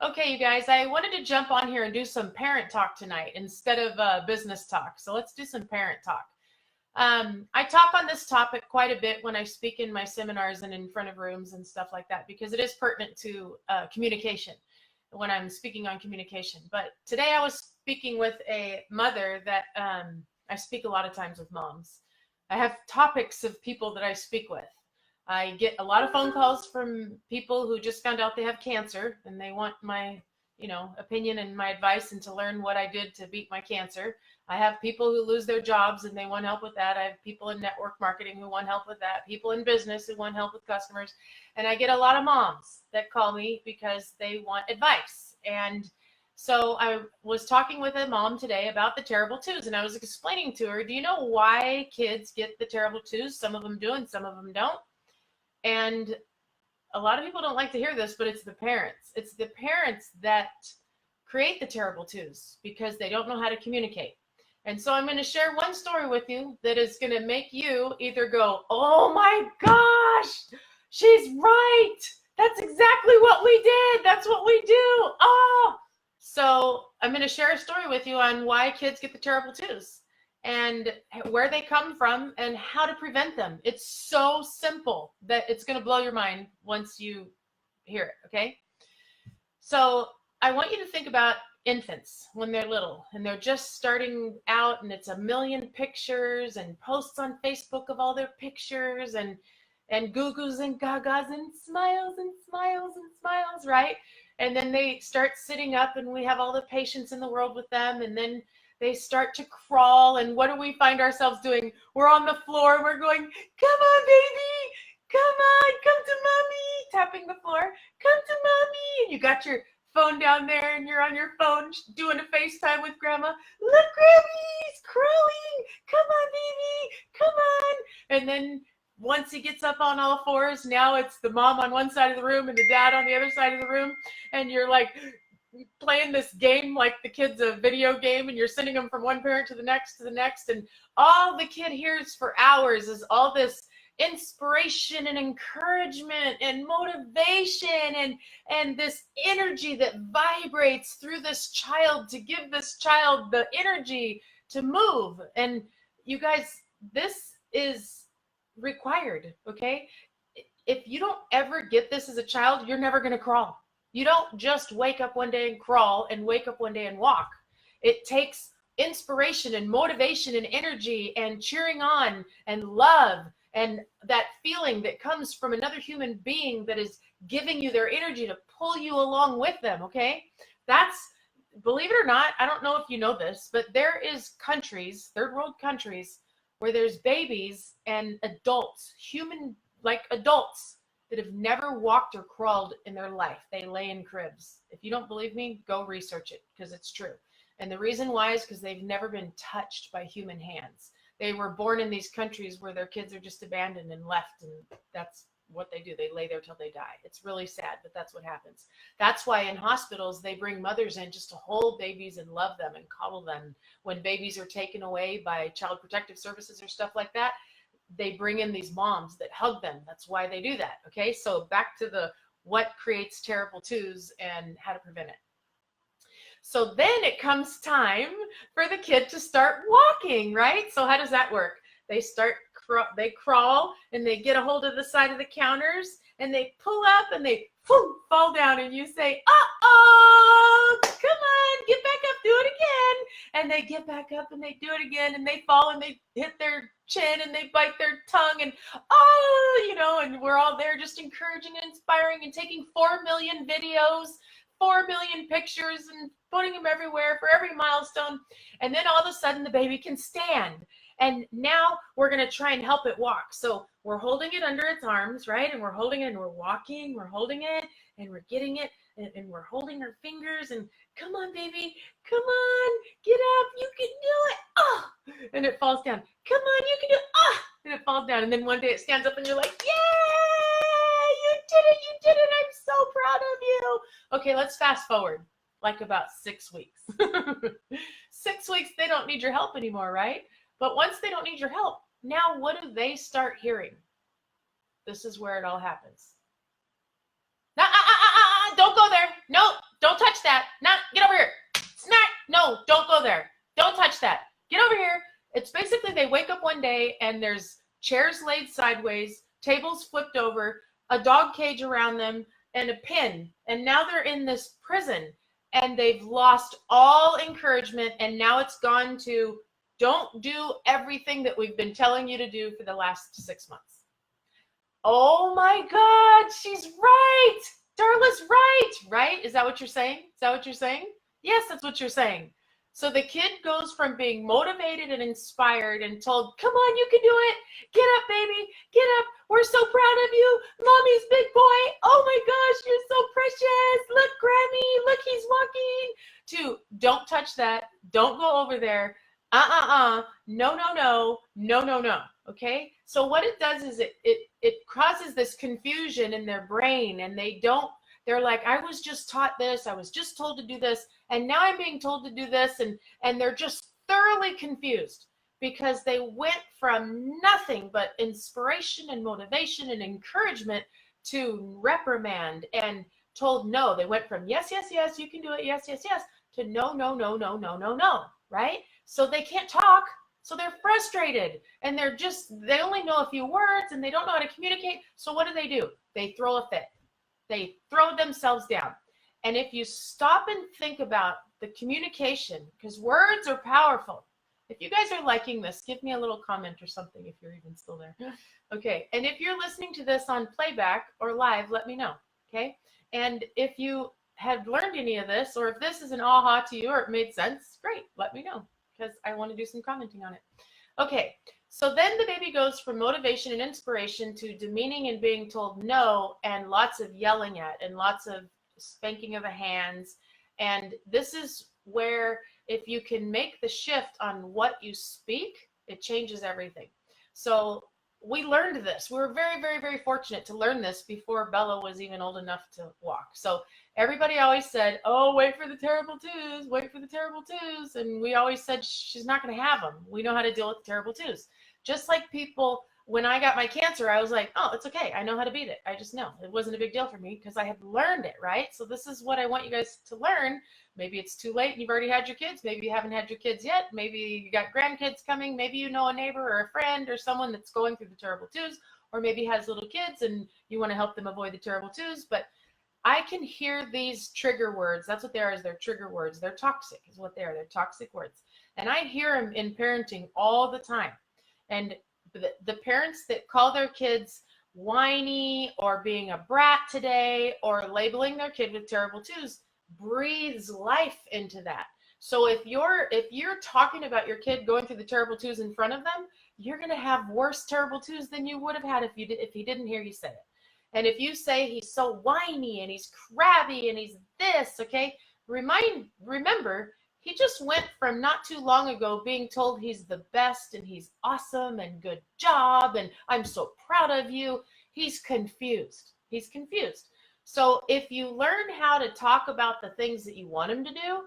Okay, you guys, I wanted to jump on here and do some parent talk tonight instead of business talk. So let's do some parent talk. I talk on this topic quite a bit when I speak in my seminars and in front of rooms and stuff like that, because it is pertinent to communication when I'm speaking on communication. But today I was speaking with a mother that I speak a lot of times with moms. I have topics of people that I speak with. I get a lot of phone calls from people who just found out they have cancer and they want my, opinion and my advice and to learn what I did to beat my cancer. I have people who lose their jobs and they want help with that. I have people in network marketing who want help with that, people in business who want help with customers. And I get a lot of moms that call me because they want advice. And so I was talking with a mom today about the terrible twos, and I was explaining to her, do you know why kids get the terrible twos? Some of them do and some of them don't. And a lot of people don't like to hear this, but it's the parents. It's the parents that create the terrible twos because they don't know how to communicate. And so I'm going to share one story with you that is going to make you either go, oh my gosh, she's right. That's exactly what we did. That's what we do. Oh, so I'm going to share a story with you on why kids get the terrible twos and where they come from and how to prevent them. It's so simple that it's going to blow your mind once you hear it, okay? So I want you to think about infants when they're little and they're just starting out, and it's a million pictures and posts on Facebook of all their pictures and goo-goos and gagas and smiles and smiles and smiles, right? And then they start sitting up and we have all the patience in the world with them, and then they start to crawl, and what do we find ourselves doing? We're on the floor, we're going, come on, baby, come to mommy, tapping the floor, come to mommy, and you got your phone down there, and you're on your phone doing a FaceTime with grandma. Look, Grammy's crawling, come on, baby, come on. And then once he gets up on all fours, now it's the mom on one side of the room and the dad on the other side of the room, and you're like, playing this game like the kid's a video game, and you're sending them from one parent to the next, and all the kid hears for hours is all this inspiration and encouragement and motivation and this energy that vibrates through this child to give this child the energy to move. And you guys, this is required, okay? If you don't ever get this as a child, you're never going to crawl. You don't just wake up one day and crawl and wake up one day and walk. It takes inspiration and motivation and energy and cheering on and love and that feeling that comes from another human being that is giving you their energy to pull you along with them, okay? That's, believe it or not, I don't know if you know this, but there is countries, third world countries, where there's babies and adults, human, like adults, that have never walked or crawled in their life. They lay in cribs. If you don't believe me, go research it, because it's true. And the reason why is because they've never been touched by human hands. They were born in these countries where their kids are just abandoned and left, and that's what they do. They lay there till they die. It's really sad, but that's what happens. That's why in hospitals, they bring mothers in just to hold babies and love them and cuddle them. When babies are taken away by Child Protective Services or stuff like that, they bring in these moms that hug them. That's why they do that. Okay, so back to the what creates terrible twos and how to prevent it. So then it comes time for the kid to start walking, right? So how does that work? They crawl and they get a hold of the side of the counters and they pull up and they fall down, and you say, uh-oh, come on, get back up, do it again. And they get back up and they do it again, and they fall and they hit their chin and they bite their tongue, and and we're all there just encouraging and inspiring and taking 4 million videos, 4 million pictures, and putting them everywhere for every milestone. And then all of a sudden the baby can stand. And now we're going to try and help it walk. So we're holding it under its arms, right? And we're holding it and we're walking, we're holding it and we're getting it and we're holding our fingers and come on, baby, come on, get up, you can do it. Oh, and it falls down. Come on, you can do it. Ah, and it falls down. And then one day it stands up and you're like, yay, you did it. I'm so proud of you. Okay, let's fast forward like about 6 weeks. 6 weeks, they don't need your help anymore, right? But once they don't need your help, now what do they start hearing? This is where it all happens. Don't go there. No, don't day and there's chairs laid sideways, tables flipped over, a dog cage around them, and a pin. And now they're in this prison and they've lost all encouragement. And now it's gone to don't do everything that we've been telling you to do for the last 6 months. Oh my God, she's right. Darla's right, right? Is that what you're saying? Is that what you're saying? Yes, that's what you're saying. So the kid goes from being motivated and inspired and told, come on, you can do it. Get up, baby. Get up. We're so proud of you. Mommy's big boy. Oh my gosh, you're so precious. Look, Grammy. Look, he's walking. To don't touch that. Don't go over there. No, no, no. No, no, no. Okay? So what it does is it causes this confusion in their brain, and they're like, I was just taught this, I was just told to do this, and now I'm being told to do this, and they're just thoroughly confused because they went from nothing but inspiration and motivation and encouragement to reprimand and told no. They went from yes, yes, yes, you can do it, yes, yes, yes, to no, no, no, no, no, no, no, right? So they can't talk. So they're frustrated and they only know a few words and they don't know how to communicate. So what do? They throw a fit. They throw themselves down. And if you stop and think about the communication, because words are powerful. If you guys are liking this, give me a little comment or something if you're even still there. Okay. And if you're listening to this on playback or live, let me know. Okay. And if you have learned any of this, or if this is an aha to you or it made sense, great. Let me know, because I want to do some commenting on it. Okay, so then the baby goes from motivation and inspiration to demeaning and being told no, and lots of yelling at and lots of spanking of the hands. And this is where if you can make the shift on what you speak, it changes everything. So we learned this. We were very, very, very fortunate to learn this before Bella was even old enough to walk. So everybody always said, oh, wait for the terrible twos, wait for the terrible twos. And we always said, she's not going to have them. We know how to deal with the terrible twos. Just like people, when I got my cancer, I was like, oh, it's okay. I know how to beat it. I just know. It wasn't a big deal for me because I had learned it, right? So this is what I want you guys to learn. Maybe it's too late and you've already had your kids. Maybe you haven't had your kids yet. Maybe you got grandkids coming. Maybe you know a neighbor or a friend or someone that's going through the terrible twos, or maybe has little kids and you want to help them avoid the terrible twos. But I can hear these trigger words. That's what they are, is they're trigger words. They're toxic is what they are. They're toxic words. And I hear them in parenting all the time. And the parents that call their kids whiny or being a brat today or labeling their kid with terrible twos breathes life into that. So if you're talking about your kid going through the terrible twos in front of them, you're going to have worse terrible twos than you would have had if he didn't hear you say it. And if you say he's so whiny and he's crabby and he's this, okay, remember, he just went from not too long ago being told he's the best and he's awesome and good job and I'm so proud of you. He's confused. He's confused. So if you learn how to talk about the things that you want him to do,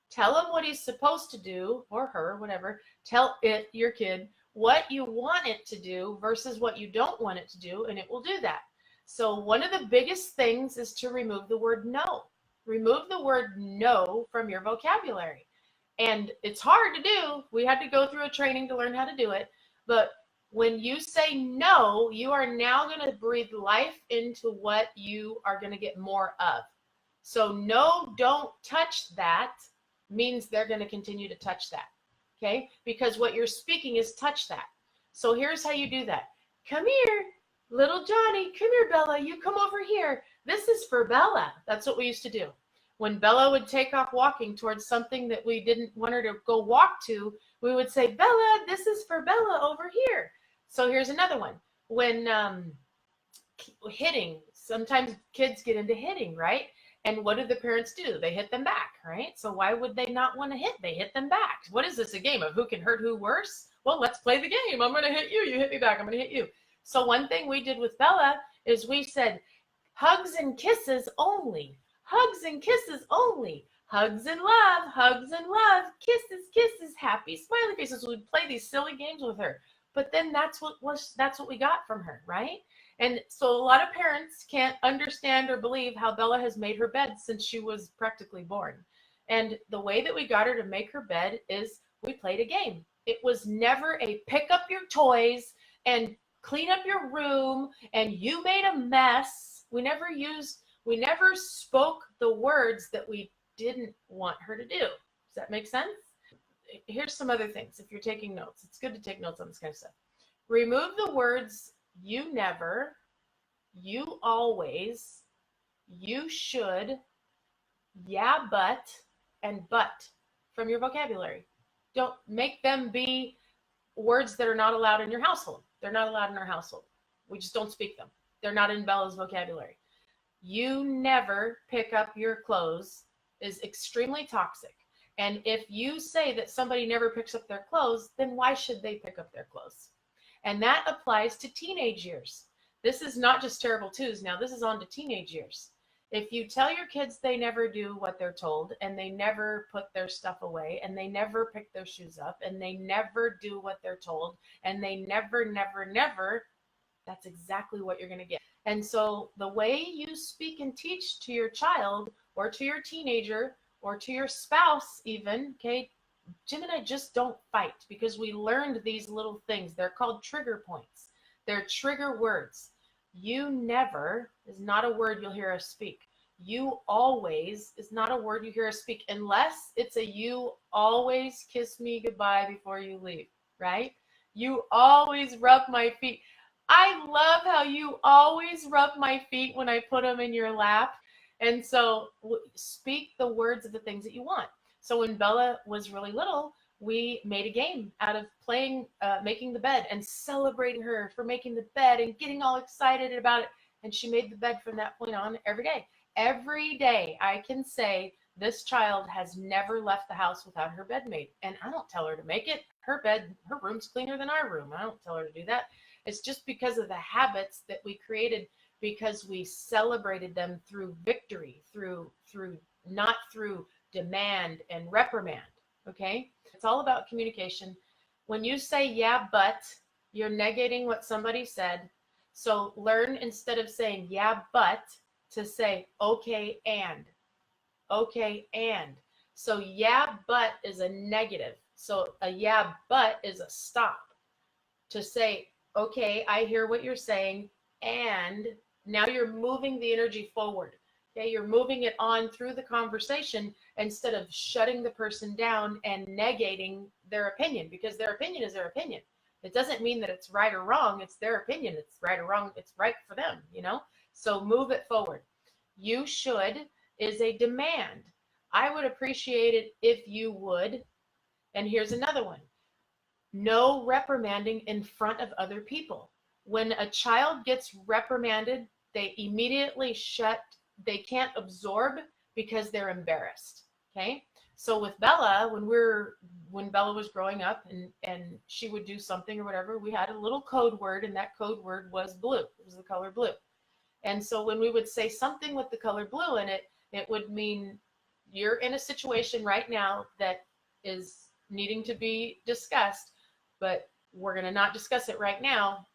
tell him what he's supposed to do, or her, whatever. Tell your kid, what you want it to do versus what you don't want it to do, and it will do that. So one of the biggest things is to remove the word no. Remove the word no from your vocabulary. And it's hard to do. We had to go through a training to learn how to do it. But when you say no, you are now going to breathe life into what you are going to get more of. So no, don't touch that means they're going to continue to touch that. Okay? Because what you're speaking is touch that. So here's how you do that. Come here, little Johnny. Come here, Bella. You come over here. This is for Bella. That's what we used to do. When Bella would take off walking towards something that we didn't want her to go walk to, we would say, Bella, this is for Bella over here. So here's another one. When hitting, sometimes kids get into hitting, right? And what do the parents do? They hit them back, right? So why would they not want to hit? They hit them back. What is this, a game of who can hurt who worse? Well, let's play the game. I'm going to hit you. You hit me back. I'm going to hit you. So one thing we did with Bella is we said, hugs and kisses only. Hugs and kisses only. Hugs and love, kisses, kisses, happy, smiley faces. We'd play these silly games with her. But then that's what we got from her, right? And so a lot of parents can't understand or believe how Bella has made her bed since she was practically born. And the way that we got her to make her bed is We played a game. It was never a pick up your toys and clean up your room and you made a mess. We never spoke the words that we didn't want her to do. Does that make sense? Here's some other things. If you're taking notes, it's good to take notes on this kind of stuff. Remove the words you never, you always, you should, yeah, and but from your vocabulary. Don't make them be words that are not allowed in your household. They're not allowed in our household. We just don't speak them. They're not in Bella's vocabulary. You never pick up your clothes is extremely toxic. And if you say that somebody never picks up their clothes, then why should they pick up their clothes? And that applies to teenage years. This is not just terrible twos. Now, this is on to teenage years. If you tell your kids they never do what they're told, and they never put their stuff away, and they never pick their shoes up, and they never do what they're told, and they never, that's exactly what you're going to get. And so the way you speak and teach to your child or to your teenager or to your spouse even, okay, Jim and I just don't fight because we learned these little things. They're called trigger points. They're trigger words. You never is not a word you'll hear us speak. You always is not a word you hear us speak unless it's a you always kiss me goodbye before you leave, right? You always rub my feet. I love how you always rub my feet when I put them in your lap. And so speak the words of the things that you want. So when Bella was really little, we made a game out of playing, making the bed and celebrating her for making the bed and getting all excited about it. And she made the bed from that point on every day. Every day I can say this child has never left the house without her bed made. And I don't tell her to make it. Her room's cleaner than our room. I don't tell her to do that. It's just because of the habits that we created because we celebrated them through victory, through not through demand and reprimand. Okay? It's all about communication. When you say yeah, but, you're negating what somebody said. So learn instead of saying yeah, but, to say okay, and. Okay, and. So yeah, but is a negative. So a yeah, but is a stop. To say, okay, I hear what you're saying, and now you're moving the energy forward. Okay, you're moving it on through the conversation instead of shutting the person down and negating their opinion, because their opinion is their opinion. It doesn't mean that it's right or wrong. It's their opinion. It's right or wrong. It's right for them, you know? So move it forward. You should is a demand. I would appreciate it if you would. And here's another one. No reprimanding in front of other people. When a child gets reprimanded, they immediately they can't absorb because they're embarrassed. Okay. So with Bella, when Bella was growing up and she would do something or whatever, we had a little code word, and that code word was blue. It was the color blue. And so when we would say something with the color blue in it, it would mean you're in a situation right now that is needing to be discussed, but we're going to not discuss it right now.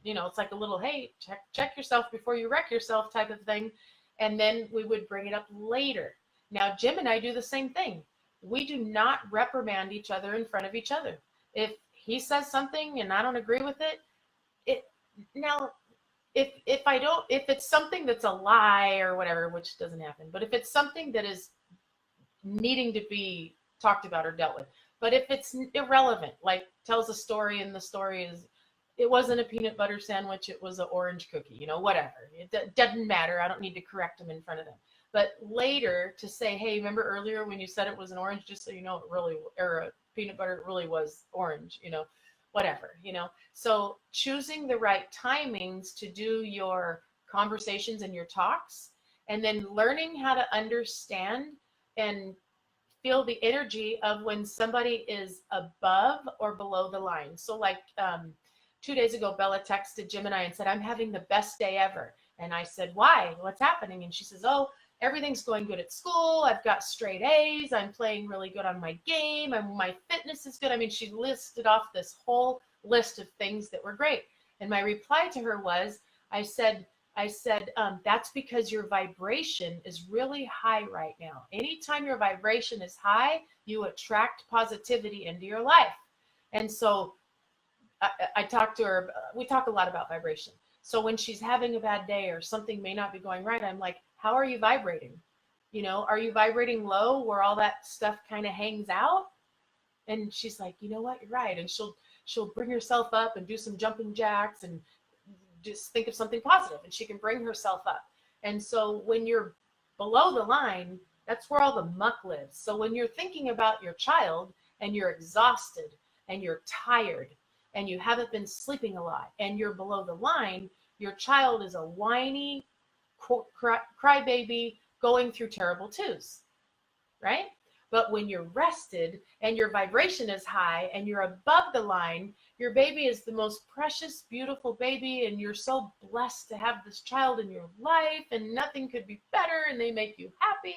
You know, it's like a little, hey, check yourself before you wreck yourself type of thing. And then we would bring it up later. Now, Jim and I do the same thing. We do not reprimand each other in front of each other. If he says something and I don't agree with it, if it's something that's a lie or whatever, which doesn't happen, but if it's something that is needing to be talked about or dealt with, but if it's irrelevant, like tells a story and the story is, it wasn't a peanut butter sandwich, it was an orange cookie, you know, whatever. It doesn't matter. I don't need to correct them in front of them. But later to say, hey, remember earlier when you said it was an orange, just so you know, or a peanut butter, it really was orange, you know, whatever, you know. So choosing the right timings to do your conversations and your talks, and then learning how to understand and feel the energy of when somebody is above or below the line. So like 2 days ago, Bella texted Jim and I and said, I'm having the best day ever. And I said, why? What's happening? And she says, oh, everything's going good at school. I've got straight A's. I'm playing really good on my game. My fitness is good. I mean, she listed off this whole list of things that were great. And my reply to her was, I said, I said, that's because your vibration is really high right now. Anytime your vibration is high, you attract positivity into your life. And so I talked to her, we talk a lot about vibration. So when she's having a bad day or something may not be going right, I'm like, how are you vibrating? Are you vibrating low where all that stuff kind of hangs out? And she's like, you know what, you're right. And she'll bring herself up and do some jumping jacks and just think of something positive, and she can bring herself up. And so when you're below the line, that's where all the muck lives. So when you're thinking about your child and you're exhausted and you're tired and you haven't been sleeping a lot and you're below the line, your child is a whiny crybaby going through terrible twos, right? But when you're rested and your vibration is high and you're above the line, your baby is the most precious, beautiful baby, and you're so blessed to have this child in your life, and nothing could be better, and they make you happy.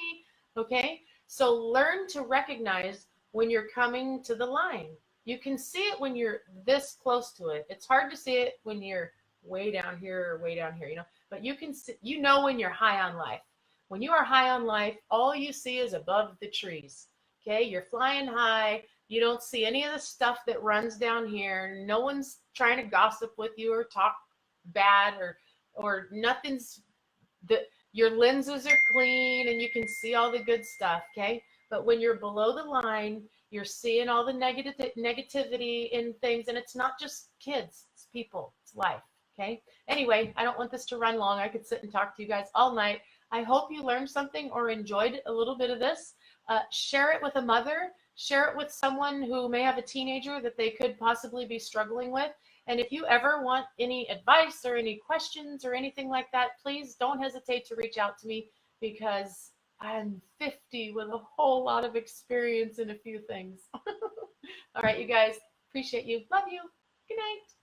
Okay? So learn to recognize when you're coming to the line. You can see it when you're this close to it. It's hard to see it when you're way down here or way down here, but you can see, when you're high on life. When you are high on life, all you see is above the trees. Okay, you're flying high. You don't see any of the stuff that runs down here. No one's trying to gossip with you or talk bad or nothing's your lenses are clean and you can see all the good stuff, okay? But when you're below the line, you're seeing all the negativity in things, and it's not just kids, it's people, it's life, okay? Anyway, I don't want this to run long. I could sit and talk to you guys all night. I hope you learned something or enjoyed a little bit of this. Share it with a mother. Share it with someone who may have a teenager that they could possibly be struggling with. And if you ever want any advice or any questions or anything like that, please don't hesitate to reach out to me, because I'm 50 with a whole lot of experience in a few things. All right, you guys. Appreciate you. Love you. Good night.